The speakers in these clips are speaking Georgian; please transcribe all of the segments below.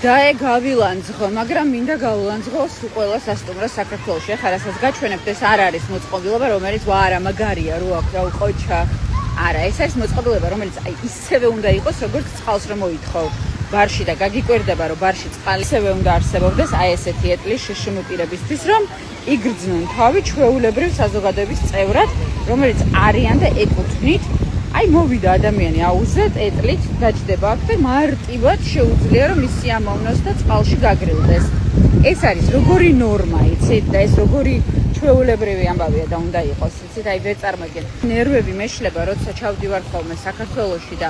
დაე გავილანძღო, მაგრამ მინდა გავილანძღო სულ ყველა სასტუმრო საქართველოში. ახლა რასაც გაჩვენებთ, ეს არ არის მოწყობილობა, რომელიც არა მაგარია, რო აქ ყოჩა. არა, ეს არის მოწყობილობა, რომელიც აი ისევე უნდა იყოს, როგორც წყალს რომ მოითხოვ ბარში და გაგიკვირდება, რომ ბარში წყალი ისევე უნდა არსებობდეს, აი ესეთი ეტლის შშმ პირებისთვის, რომ იგრძნონ თავი ჩვეულებრივ საზოგადოების წევრად, რომელიც არიან და ეკუთვნით. აი მოვიდა ადამიანი აუზეთ, ეტლით დაჯდება აქ და მარტივად შეუძლია რომ ის სიამოვნოს და წყალში გაგრილდეს. ეს არის როგორი ნორმა, იცით და ეს როგორი ჩვეულებრივი ამბავია და უნდა იყოს, იცით, აი ვერ წარმოგიდგენთ. ნერვები მეშლება, როცა ჩავდივარ ხოლმე საქართველოში და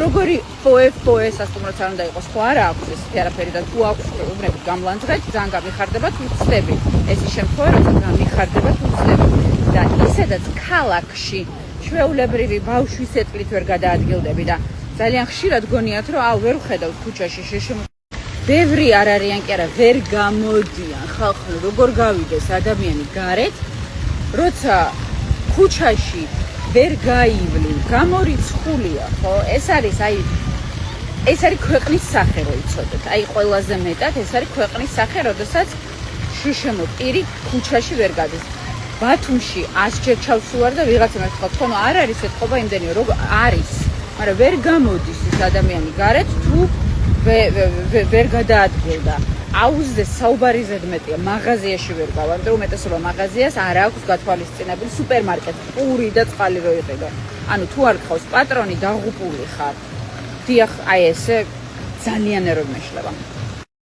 როგორი ფოე სასტუმროც არ უნდა იყოს, ხო არა აქვს ესეთი არაფერი და თუ აქვს უნდათ გამლანძღეთ, ძალიან გამიხარდებათ უცდები. ეს ის შემთხვევა, როცა გამიხარდებათ უცდები და ისედაც ქალაქში ჩვეულებრივი ბავშვის ეტლით ვერ გადაადგილდები და ძალიან ხშირად გონიათ რომ ვერ ვხედავთ ქუჩაში შშმ ბევრი არ არიან კი არა ვერ გამოდიან ხალხი როგორ გავიდეს ადამიანი გარეთ როცა ქუჩაში ვერ გაივლი გამორიცხულია ხო ეს არის ქვეყნის სახე რო იცოდეთ აი ყველაზე მეტად ეს არის ქვეყნის სახე როდესაც შშმ პირი ქუჩაში ვერ გადის ბათუმში 100 ჯერ ჩავსულარ და ვიღაცა მე თქვა თქო არ არის ეთყობა იმდენი რომ არის მაგრამ ვერ გამოდის ის ადამიანი გარეთ თუ ვერ გადაადგილდა აუზზე საუბარი ზედმეტია მაღაზიაში ვერ გავა იმიტომ რომ უმეტესობა მაღაზიას არ აქვს გათვალისწინებული სუპერმარკეტი პური და წყალი რო იყიდო ანუ თუ არ გყავს პატრონი დაღუპული ხარ დიახ აი ესე ძალიან ეროვნ მეშლება